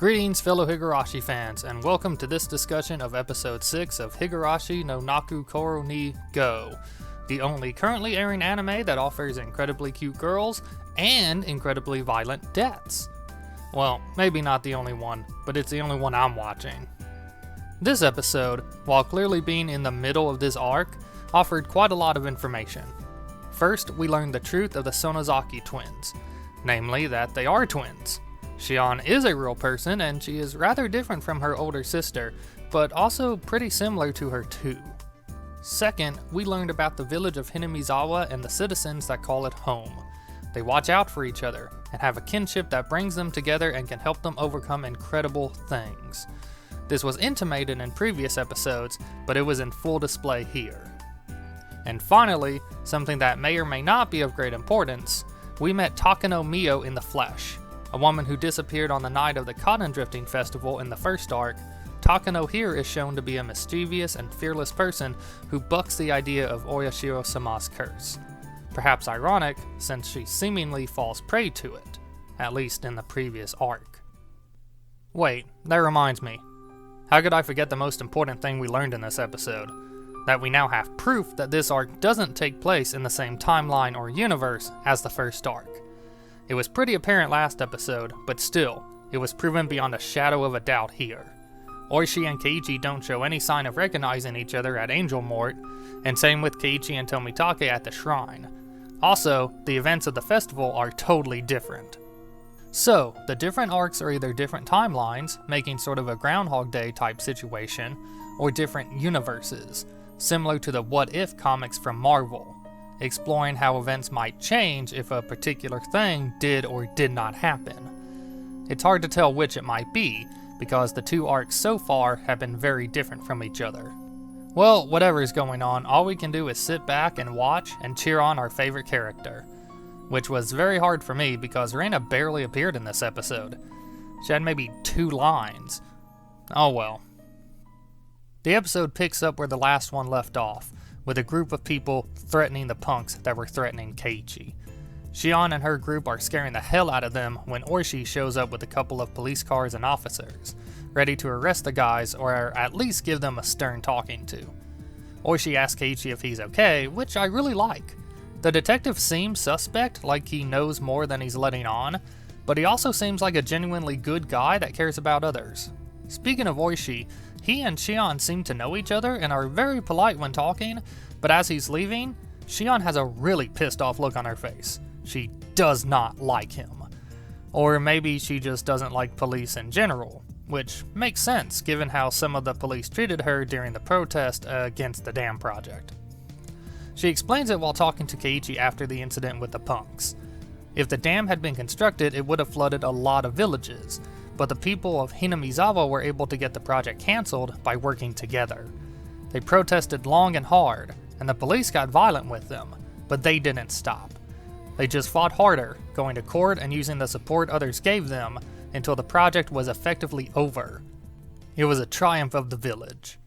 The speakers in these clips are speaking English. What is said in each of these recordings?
Greetings fellow Higurashi fans, and welcome to this discussion of episode 6 of Higurashi no Naku Koro ni Go, the only currently airing anime that offers incredibly cute girls and incredibly violent deaths. Well, maybe not the only one, but it's the only one I'm watching. This episode, while clearly being in the middle of this arc, offered quite a lot of information. First, we learned the truth of the Sonozaki twins, namely that they are twins. Shion is a real person, and she is rather different from her older sister, but also pretty similar to her too. Second, we learned about the village of Hinamizawa and the citizens that call it home. They watch out for each other, and have a kinship that brings them together and can help them overcome incredible things. This was intimated in previous episodes, but it was in full display here. And finally, something that may or may not be of great importance, we met Takano Mio in the flesh. A woman who disappeared on the night of the Cotton Drifting Festival in the first arc. Takano here is shown to be a mischievous and fearless person who bucks the idea of Oyashiro-sama's curse. Perhaps ironic, since she seemingly falls prey to it, at least in the previous arc. Wait, that reminds me. How could I forget the most important thing we learned in this episode? That we now have proof that this arc doesn't take place in the same timeline or universe as the first arc. It was pretty apparent last episode, but still, it was proven beyond a shadow of a doubt here. Oishi and Keiichi don't show any sign of recognizing each other at Angel Mort, and same with Keiichi and Tomitake at the shrine. Also, the events of the festival are totally different. So, the different arcs are either different timelines, making sort of a Groundhog Day type situation, or different universes, similar to the What If comics from Marvel, exploring how events might change if a particular thing did or did not happen. It's hard to tell which it might be, because the two arcs so far have been very different from each other. Well, whatever is going on, all we can do is sit back and watch and cheer on our favorite character. Which was very hard for me because Reina barely appeared in this episode. She had maybe 2 lines. Oh well. The episode picks up where the last one left off, with a group of people threatening the punks that were threatening Keiichi. Shion and her group are scaring the hell out of them when Oishi shows up with a couple of police cars and officers, ready to arrest the guys or at least give them a stern talking to. Oishi asks Keiichi if he's okay, which I really like. The detective seems suspect, like he knows more than he's letting on, but he also seems like a genuinely good guy that cares about others. Speaking of Oishi, he and Shion seem to know each other and are very polite when talking, but as he's leaving, Shion has a really pissed off look on her face. She does not like him. Or maybe she just doesn't like police in general, which makes sense given how some of the police treated her during the protest against the dam project. She explains it while talking to Keiichi after the incident with the punks. If the dam had been constructed, it would have flooded a lot of villages, but the people of Hinamizawa were able to get the project cancelled by working together. They protested long and hard, and the police got violent with them, but they didn't stop. They just fought harder, going to court and using the support others gave them, until the project was effectively over. It was a triumph of the village.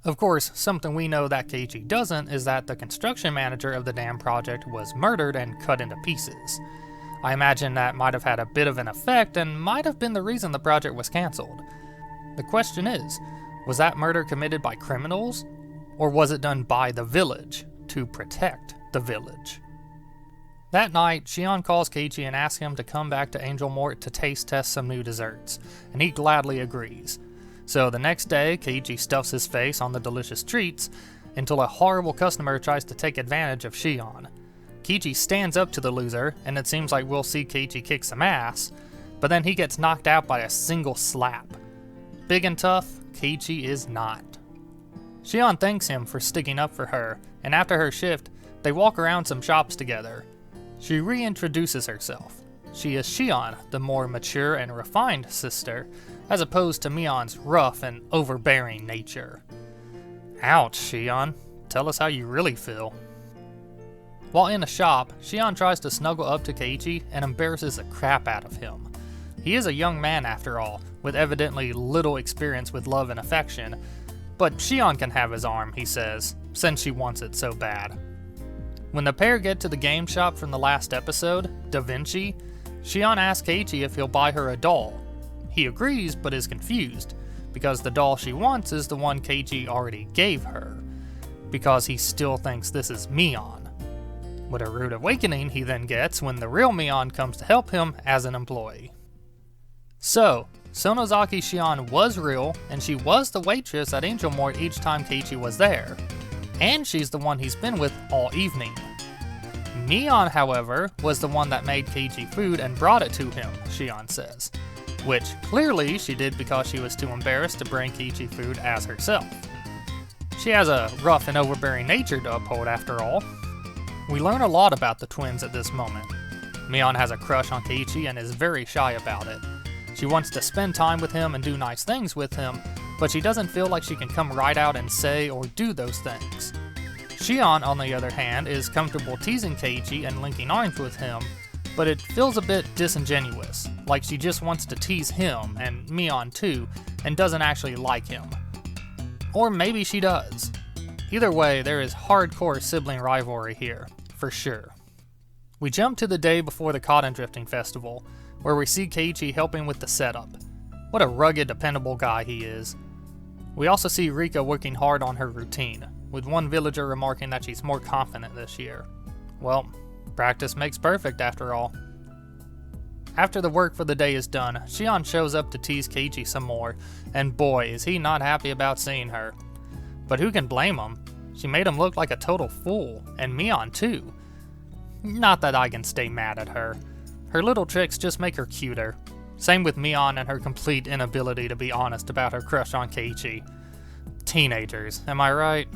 Of course, something we know that Keiichi doesn't is that the construction manager of the dam project was murdered and cut into pieces. I imagine that might have had a bit of an effect and might have been the reason the project was cancelled. The question is, was that murder committed by criminals? Or was it done by the village to protect the village? That night, Shion calls Keiichi and asks him to come back to Angel Mort to taste test some new desserts, and he gladly agrees. So the next day, Keiichi stuffs his face on the delicious treats until a horrible customer tries to take advantage of Shion. Keiichi stands up to the loser, and it seems like we'll see Keiichi kick some ass, but then he gets knocked out by a single slap. Big and tough, Keiichi is not. Shion thanks him for sticking up for her, and after her shift, they walk around some shops together. She reintroduces herself. She is Shion, the more mature and refined sister, as opposed to Mion's rough and overbearing nature. Ouch, Shion. Tell us how you really feel. While in a shop, Shion tries to snuggle up to Keiichi and embarrasses the crap out of him. He is a young man after all, with evidently little experience with love and affection, but Shion can have his arm, he says, since she wants it so bad. When the pair get to the game shop from the last episode, Da Vinci, Shion asks Keiichi if he'll buy her a doll. He agrees, but is confused, because the doll she wants is the one Keiichi already gave her, because he still thinks this is Mion. What a rude awakening he then gets when the real Mion comes to help him as an employee. So, Sonozaki Shion was real, and she was the waitress at Angel Mort each time Keiichi was there, and she's the one he's been with all evening. Mion, however, was the one that made Keiichi food and brought it to him, Shion says, which clearly she did because she was too embarrassed to bring Keiichi food as herself. She has a rough and overbearing nature to uphold after all. We learn a lot about the twins at this moment. Mion has a crush on Keiichi and is very shy about it. She wants to spend time with him and do nice things with him, but she doesn't feel like she can come right out and say or do those things. Shion, on the other hand, is comfortable teasing Keiichi and linking arms with him, but it feels a bit disingenuous, like she just wants to tease him, and Mion too, and doesn't actually like him. Or maybe she does. Either way, there is hardcore sibling rivalry here, for sure. We jump to the day before the Cotton Drifting Festival, where we see Keiichi helping with the setup. What a rugged, dependable guy he is. We also see Rika working hard on her routine, with one villager remarking that she's more confident this year. Well, practice makes perfect after all. After the work for the day is done, Shion shows up to tease Keiichi some more, and boy is he not happy about seeing her. But who can blame him? She made him look like a total fool, and Mion too. Not that I can stay mad at her. Her little tricks just make her cuter. Same with Mion and her complete inability to be honest about her crush on Keiichi. Teenagers, am I right?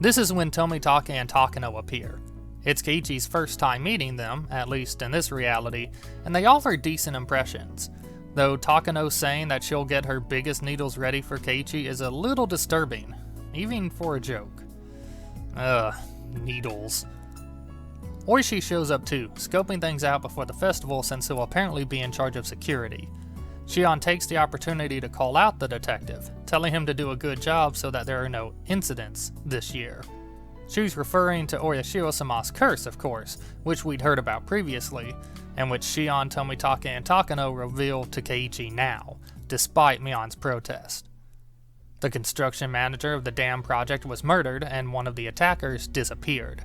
This is when Tomitake and Takano appear. It's Keiichi's first time meeting them, at least in this reality, and they offer decent impressions. Though Takano saying that she'll get her biggest needles ready for Keiichi is a little disturbing, even for a joke. Needles. Oishi shows up too, scoping things out before the festival since he'll apparently be in charge of security. Shion takes the opportunity to call out the detective, telling him to do a good job so that there are no incidents this year. She's referring to Oyashiro-sama's curse, of course, which we'd heard about previously, and which Shion, Tomitake, and Takano reveal to Keiichi now, despite Mion's protest. The construction manager of the dam project was murdered, and one of the attackers disappeared.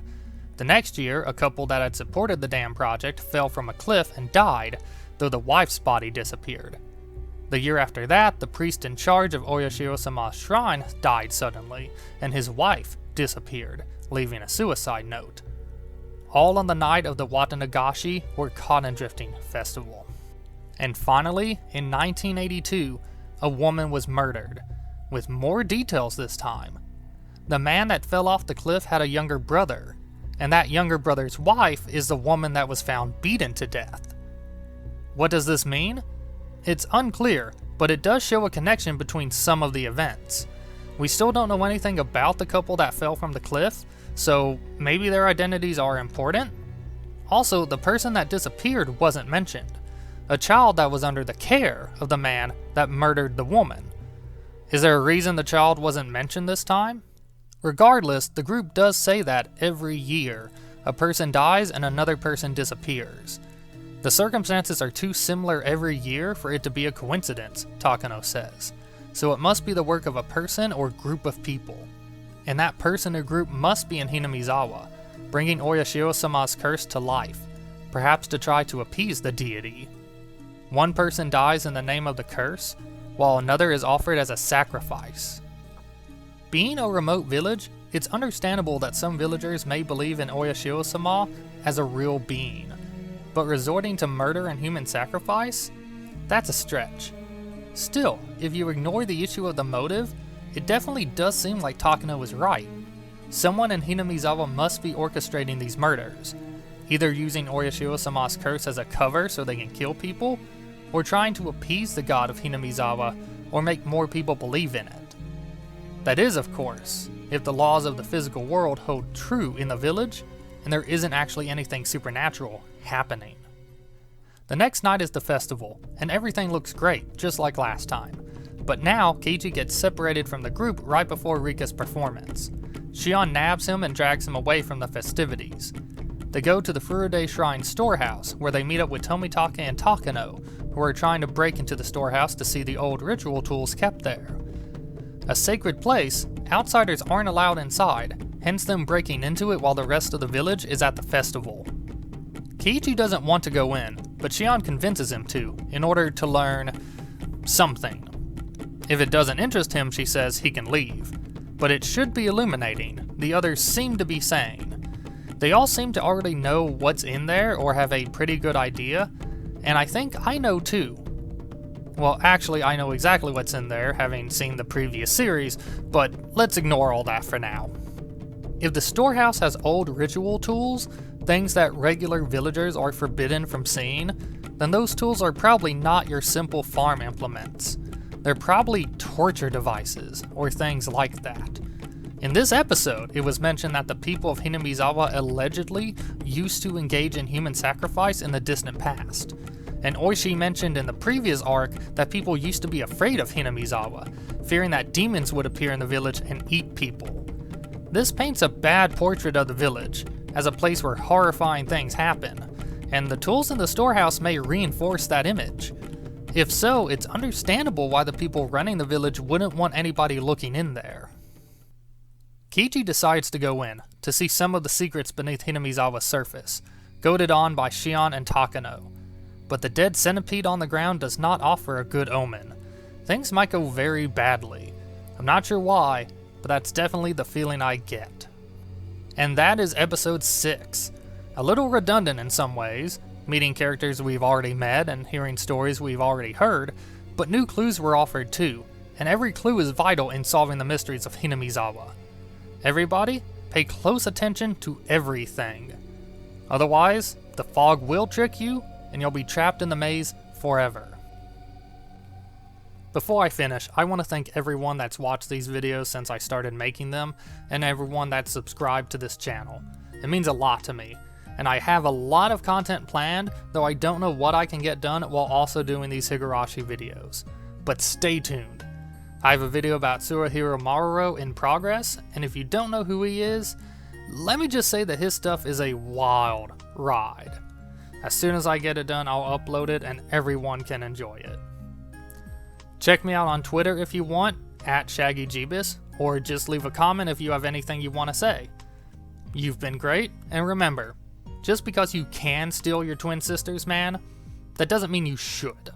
The next year, a couple that had supported the dam project fell from a cliff and died, though the wife's body disappeared. The year after that, the priest in charge of Oyashiro-sama's shrine died suddenly, and his wife disappeared, leaving a suicide note. All on the night of the Watanagashi, or Cotton Drifting Festival. And finally, in 1982, a woman was murdered, with more details this time. The man that fell off the cliff had a younger brother, and that younger brother's wife is the woman that was found beaten to death. What does this mean? It's unclear, but it does show a connection between some of the events. We still don't know anything about the couple that fell from the cliff, so maybe their identities are important? Also, the person that disappeared wasn't mentioned. A child that was under the care of the man that murdered the woman. Is there a reason the child wasn't mentioned this time? Regardless, the group does say that every year, a person dies and another person disappears. The circumstances are too similar every year for it to be a coincidence, Takano says. So it must be the work of a person or group of people. And that person or group must be in Hinamizawa, bringing Oyashiro-sama's curse to life, perhaps to try to appease the deity. One person dies in the name of the curse, while another is offered as a sacrifice. Being a remote village, it's understandable that some villagers may believe in Oyashiro-sama as a real being, but resorting to murder and human sacrifice? That's a stretch. Still, if you ignore the issue of the motive, it definitely does seem like Takano was right. Someone in Hinamizawa must be orchestrating these murders, either using Oyashiro-sama's curse as a cover so they can kill people, or trying to appease the god of Hinamizawa or make more people believe in it. That is, of course, if the laws of the physical world hold true in the village, and there isn't actually anything supernatural happening. The next night is the festival, and everything looks great, just like last time. But now, Keiichi gets separated from the group right before Rika's performance. Shion nabs him and drags him away from the festivities. They go to the Furude Shrine storehouse, where they meet up with Tomitake and Takano, who are trying to break into the storehouse to see the old ritual tools kept there. A sacred place, outsiders aren't allowed inside, hence them breaking into it while the rest of the village is at the festival. Kiichi doesn't want to go in, but Shion convinces him to, in order to learn something. If it doesn't interest him, she says he can leave. But it should be illuminating, the others seem to be saying. They all seem to already know what's in there or have a pretty good idea, and I think I know too. Well, actually, I know exactly what's in there, having seen the previous series, but let's ignore all that for now. If the storehouse has old ritual tools, things that regular villagers are forbidden from seeing, then those tools are probably not your simple farm implements. They're probably torture devices, or things like that. In this episode, it was mentioned that the people of Hinamizawa allegedly used to engage in human sacrifice in the distant past. And Oishi mentioned in the previous arc that people used to be afraid of Hinamizawa, fearing that demons would appear in the village and eat people. This paints a bad portrait of the village, as a place where horrifying things happen, and the tools in the storehouse may reinforce that image. If so, it's understandable why the people running the village wouldn't want anybody looking in there. Kiichi decides to go in, to see some of the secrets beneath Hinamizawa's surface, goaded on by Shion and Takano. But the dead centipede on the ground does not offer a good omen. Things might go very badly. I'm not sure why, but that's definitely the feeling I get. And that is episode 6. A little redundant in some ways, meeting characters we've already met and hearing stories we've already heard, but new clues were offered too, and every clue is vital in solving the mysteries of Hinamizawa. Everybody, pay close attention to everything. Otherwise, the fog will trick you, and you'll be trapped in the maze forever. Before I finish, I want to thank everyone that's watched these videos since I started making them, and everyone that's subscribed to this channel. It means a lot to me, and I have a lot of content planned, though I don't know what I can get done while also doing these Higurashi videos. But stay tuned. I have a video about Tsuruhiro Maruro in progress, and if you don't know who he is, let me just say that his stuff is a wild ride. As soon as I get it done, I'll upload it and everyone can enjoy it. Check me out on Twitter if you want, @ShaggyJebus, or just leave a comment if you have anything you want to say. You've been great, and remember, just because you can steal your twin sister's man, that doesn't mean you should.